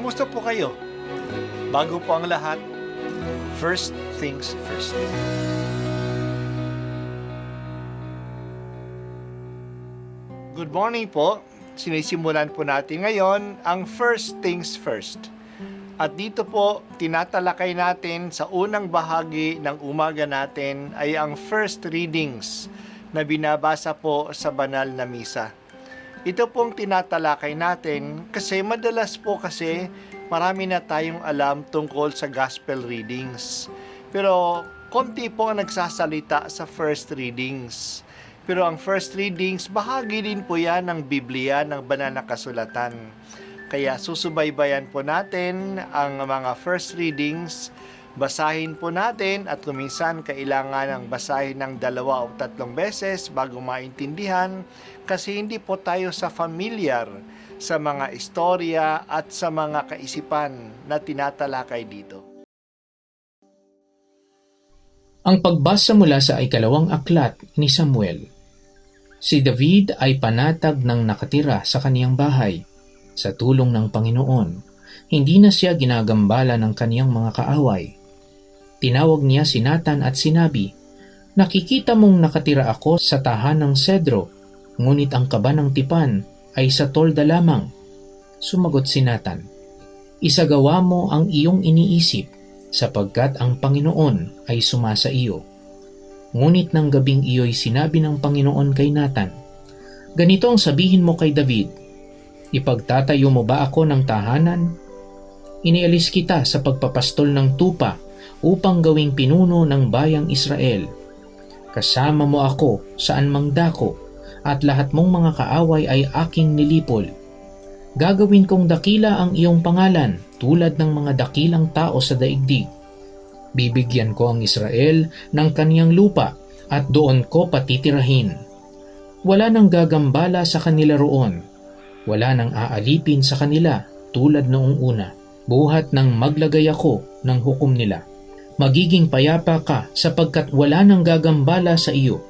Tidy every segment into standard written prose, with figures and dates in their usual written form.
Kamusta po kayo? Bago po ang lahat, first things first. Good morning po. Sinisimulan po natin ngayon ang first things first. At dito po, tinatalakay natin sa unang bahagi ng umaga natin ay ang first readings na binabasa po sa banal na misa. Ito pong tinatalakay natin kasi madalas po kasi marami na tayong alam tungkol sa gospel readings. Pero konti po ang nagsasalita sa first readings. Pero ang first readings, bahagi din po yan ng Biblia, ng banal na kasulatan. Kaya susubaybayan po natin ang mga first readings. Basahin po natin at kuminsan kailangan ng basahin ng 2 o 3 beses bago maintindihan kasi hindi po tayo familiar sa mga istorya at sa mga kaisipan na tinatalakay dito. Ang pagbasa mula sa ikalawang aklat ni Samuel. Si David ay panatag ng nakatira sa kaniyang bahay. Sa tulong ng Panginoon, hindi na siya ginagambala ng kaniyang mga kaaway. Tinawag niya si Nathan at sinabi, "Nakikita mong nakatira ako sa tahanang sedro, ngunit ang kaba ng tipan ay sa tolda lamang." Sumagot si Nathan, "Isagawa mo ang iyong iniisip, sapagkat ang Panginoon ay sumasa iyo." Ngunit ng gabing iyo'y sinabi ng Panginoon kay Nathan, "Ganito ang sabihin mo kay David, ipagtatayo mo ba ako ng tahanan? Inialis kita sa pagpapastol ng tupa upang gawing pinuno ng bayang Israel. Kasama mo ako saan mang dako, at lahat mong mga kaaway ay aking nilipol. Gagawin kong dakila ang iyong pangalan tulad ng mga dakilang tao sa daigdig. Bibigyan ko ang Israel ng kaniyang lupa at doon ko patitirahin. Wala nang gagambala sa kanila roon. Wala nang aalipin sa kanila tulad noong una, buhat nang maglagay ako ng hukom nila. Magiging payapa ka sapagkat wala nang gagambala sa iyo.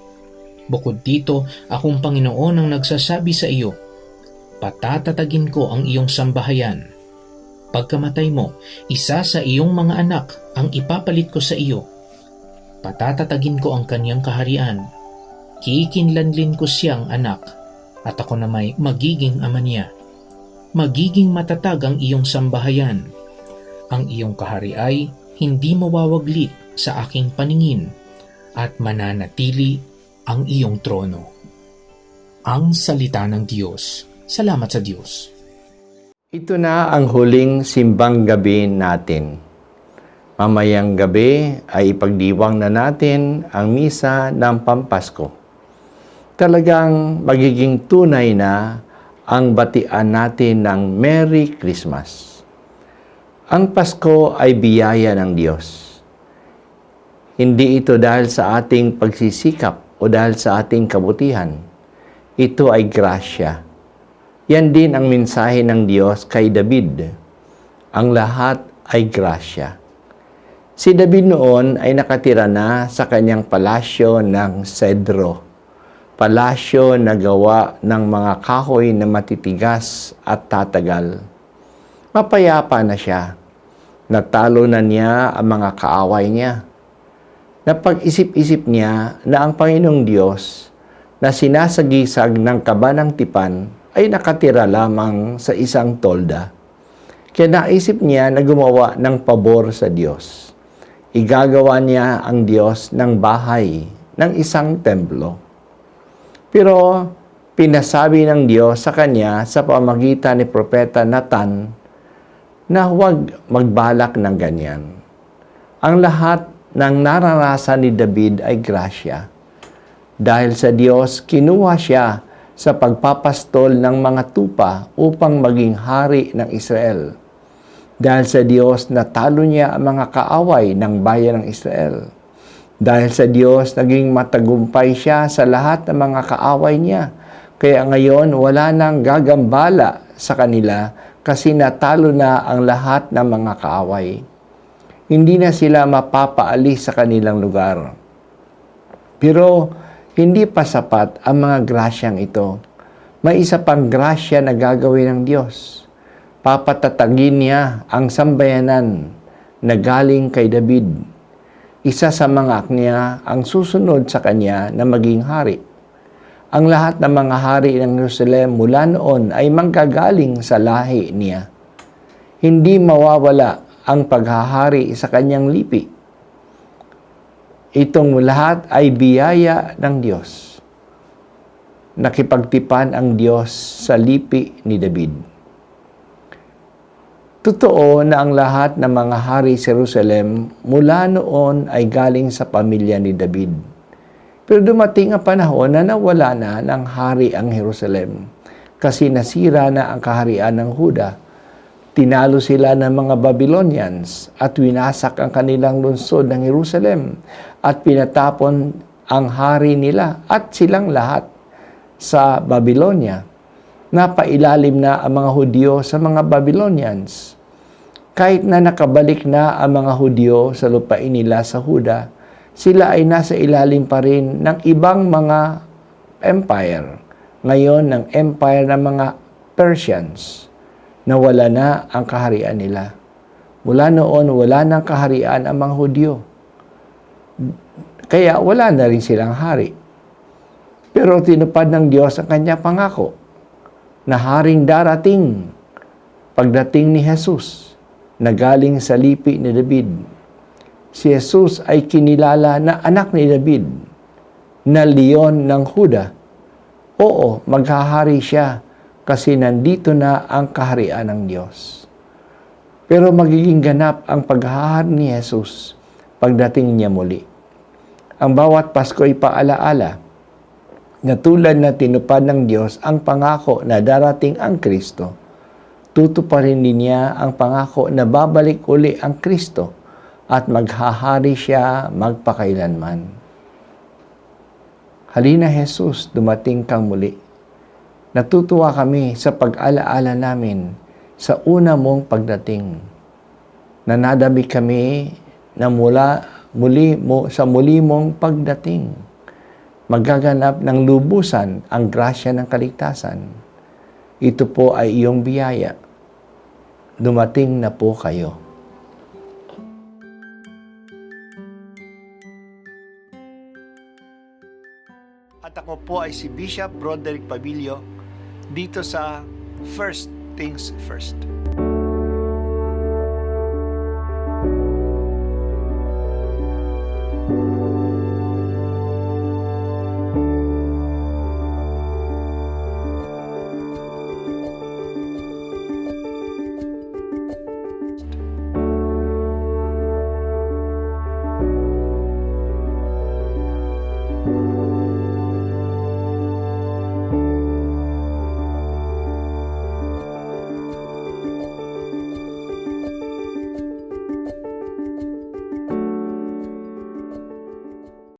Bukod dito, akong Panginoon ang nagsasabi sa iyo, patatatagin ko ang iyong sambahayan. Pagkamatay mo, isa sa iyong mga anak ang ipapalit ko sa iyo. Patatatagin ko ang kaniyang kaharian. Kikinlanlin ko siyang anak, at ako na may magiging ama niya. Magiging matatag ang iyong sambahayan. Ang iyong kahari ay hindi mawawaglit sa aking paningin, at mananatili ang iyong trono." Ang salita ng Diyos. Salamat sa Diyos. Ito na ang huling simbang gabi natin. Mamayang gabi ay ipagdiwang na natin ang misa ng Pampasko. Talagang magiging tunay na ang batian natin ng Merry Christmas. Ang Pasko ay biyaya ng Diyos. Hindi ito dahil sa ating pagsisikap o dahil sa ating kabutihan. Ito ay grasya. Yan din ang mensahe ng Diyos kay David. Ang lahat ay grasya. Si David noon ay nakatira na sa kanyang palasyo ng sedro. Palasyo na gawa ng mga kahoy na matitigas at tatagal. Mapayapa na siya. Natalo na niya ang mga kaaway niya. Napag-isip-isip niya na ang Panginoong Diyos na sinasagisag ng kaba ng tipan ay nakatira lamang sa isang tolda. Kaya naisip niya na gumawa ng pabor sa Diyos. Igagawa niya ang Diyos ng bahay ng isang templo. Pero pinasabi ng Diyos sa kanya sa pamamagitan ni Propeta Nathan na huwag magbalak ng ganyan. Ang lahat ng naranasan ni David ay grasya. Dahil sa Diyos, kinuha siya sa pagpapastol ng mga tupa upang maging hari ng Israel. Dahil sa Diyos, natalo niya ang mga kaaway ng bayan ng Israel. Dahil sa Diyos, naging matagumpay siya sa lahat ng mga kaaway niya. Kaya ngayon, wala nang gagambala sa kanila kasi natalo na ang lahat ng mga kaaway. Hindi na sila mapapaalis sa kanilang lugar. Pero hindi pa sapat ang mga grasyang ito. May isa pang grasya na gagawin ng Diyos. Papatatagin niya ang sambayanan na galing kay David. Isa sa mga anak niya ang susunod sa kanya na maging hari. Ang lahat ng mga hari ng Jerusalem mula noon ay manggagaling sa lahi niya. Hindi mawawala ang paghahari sa kanyang lipi. Itong lahat ay biyaya ng Diyos. Nakipagtipan ang Diyos sa lipi ni David. Totoo na ang lahat ng mga hari sa Jerusalem mula noon ay galing sa pamilya ni David. Pero dumating ang panahon na nawala na ng hari ang Jerusalem kasi nasira na ang kaharian ng Huda. Tinalo sila ng mga Babylonians at winasak ang kanilang lungsod ng Jerusalem at pinatapon ang hari nila at silang lahat sa Babylonia. Napailalim na ang mga Hudyo sa mga Babylonians. Kahit na nakabalik na ang mga Hudyo sa lupain nila sa Huda, sila ay nasa ilalim pa rin ng ibang mga empire. Ngayon, ng empire ng mga Persians. Nawala na ang kaharian nila. Mula noon, wala nang kaharian ang mga Hudyo. Kaya wala na rin silang hari. Pero tinupad ng Diyos ang kanyang pangako na haring darating pagdating ni Jesus na galing sa lipi ni David. Si Jesus ay kinilala na anak ni David, na leon ng Huda. Oo, maghahari siya kasi nandito na ang kaharian ng Diyos. Pero magiging ganap ang paghahari ni Jesus pagdating niya muli. Ang bawat Pasko ay paalaala na tulad na tinupad ng Diyos ang pangako na darating ang Kristo, tutuparin din niya ang pangako na babalik uli ang Kristo at maghahari siya magpakailanman. Halina Jesus, dumating kang muli. Natutuwa kami sa pag-alaala namin sa una mong pagdating. Nanadami kami na sa muli mong pagdating. Magaganap ng lubusan ang grasya ng kaligtasan. Ito po ay iyong biyaya. Dumating na po kayo. At ako po ay si Bishop Broderick Pabilio dito sa First Things First.